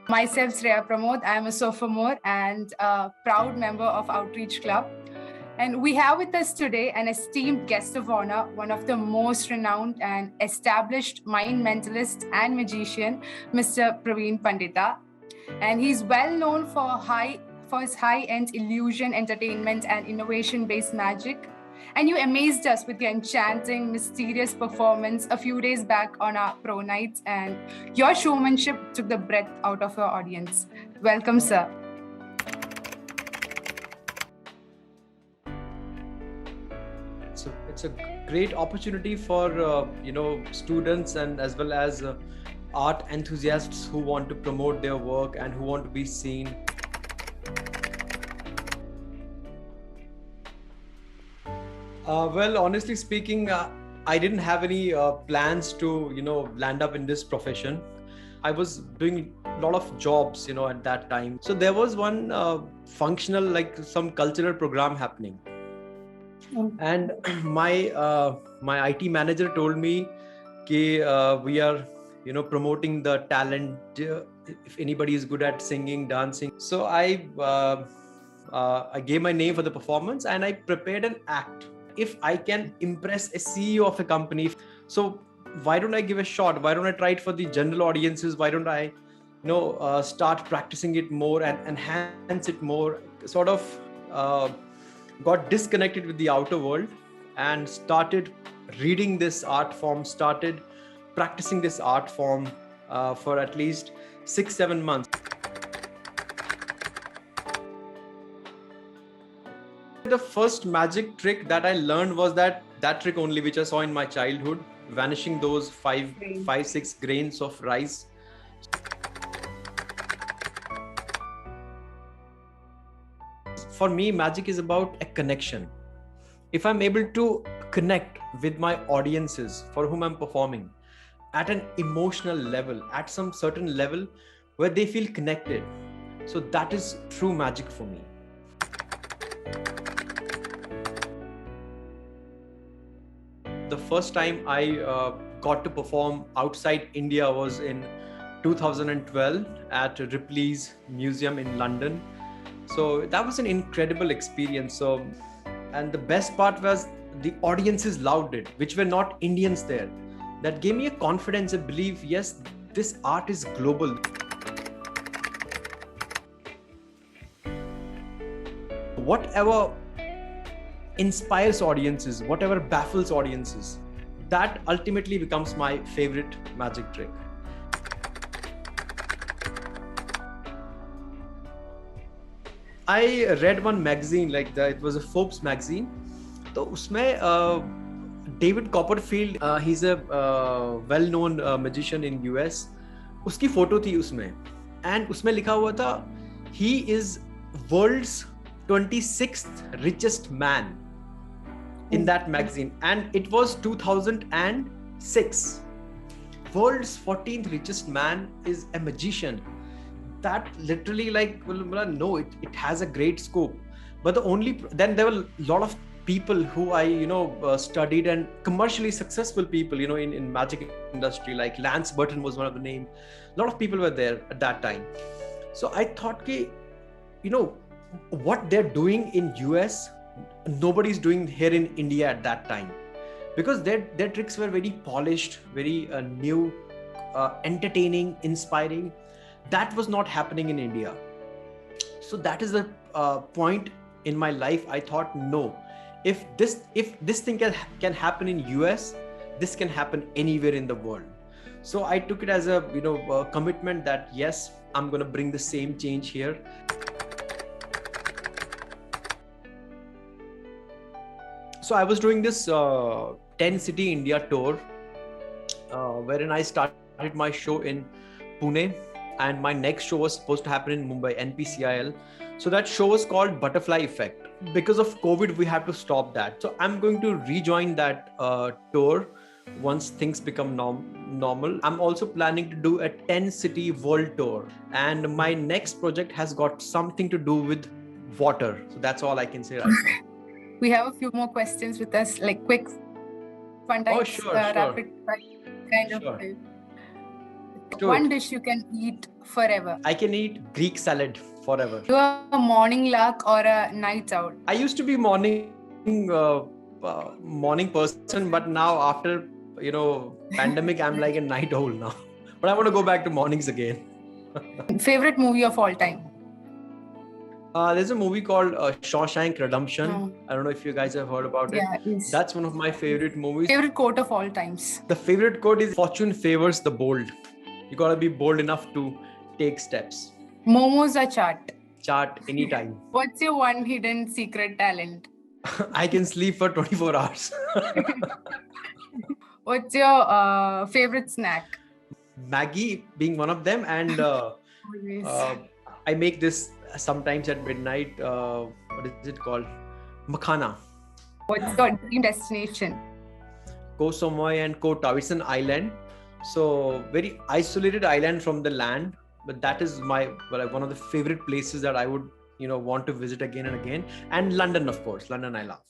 Myself, Shreya Pramod. I am a sophomore and a proud member of Outreach Club. And we have with us today an esteemed guest of honor, one of the most renowned and established mind mentalist and magician, Mr. Preveen Pandita. And he's well known for his high-end illusion entertainment and innovation-based magic. And you amazed us with your enchanting, mysterious performance a few days back on our Pronite, and your showmanship took the breath out of your audience. Welcome, sir. So it's a great opportunity for students and as well as art enthusiasts who want to promote their work and who want to be seen. Well, honestly speaking, I didn't have any plans to, land up in this profession. I was doing a lot of jobs, at that time. So there was one functional, like some cultural program happening. And my IT manager told me that we are, promoting the talent. If anybody is good at singing, dancing. So I gave my name for the performance and I prepared an act. If I can impress a CEO of a company, so why don't I give a shot? Why don't I try it for the general audiences? Why don't I, start practicing it more and enhance it more? Sort of got disconnected with the outer world and started reading this art form, started practicing this art form for at least 6-7 months. The first magic trick that I learned was that trick only, which I saw in my childhood, vanishing those 6 grains of rice. For me, magic is about a connection. If I'm able to connect with my audiences for whom I'm performing at an emotional level, at some certain level where they feel connected, so that is true magic for me. The first time I got to perform outside India was in 2012 at Ripley's Museum in London. So that was an incredible experience. And the best part was the audiences loved it, which were not Indians there. That gave me a confidence, a belief, yes, this art is global. Whatever inspires audiences, whatever baffles audiences, that ultimately becomes my favorite magic trick. I read one magazine, it was a Forbes magazine. So usme David Copperfield, he's a well-known magician in US. Uski photo thi usme, and usme likha hua tha, he is world's 26th richest man in that magazine, and it was 2006. World's 14th richest man is a magician. That literally no, it has a great scope. But then there were a lot of people who I studied, and commercially successful people in magic industry, like Lance Burton was one of the names. A lot of people were there at that time. So I thought what they're doing in US, nobody's doing here in India at that time, because their tricks were very polished, very new, entertaining, inspiring. That was not happening in India. So that is the point in my life. I thought, no, if this thing can happen in US, this can happen anywhere in the world. So I took it as a commitment that yes, I'm going to bring the same change here. So I was doing this 10 city India tour, wherein I started my show in Pune, and my next show was supposed to happen in Mumbai, NPCIL. So that show was called Butterfly Effect. Because of COVID, we had to stop that. So I'm going to rejoin that tour once things become normal. I'm also planning to do a 10 city world tour, and my next project has got something to do with water. So that's all I can say right now. We have a few more questions with us, like quick fun types, sure. rapid kind of. Sure. One dish you can eat forever. I can eat Greek salad forever. You are a morning lark or a night owl? I used to be morning person, but now after pandemic, I'm like a night owl now. But I want to go back to mornings again. Favorite movie of all time? There's a movie called Shawshank Redemption. I don't know if you guys have heard about it. Yeah, yes. That's one of my favorite movies. Favorite quote of all times? The favorite quote is "Fortune favors the bold." You gotta be bold enough to take steps. Momos or chaat? Chart anytime. What's your one hidden secret talent? I can sleep for 24 hours. What's your favorite snack? Maggie being one of them, and I make this sometimes at midnight. What is it called? Makhana. What's your dream destination? Koh Samui and Koh Tao. It's an island, so very isolated island from the land. But that is one of the favorite places that I would want to visit again and again. And London, of course. London I love.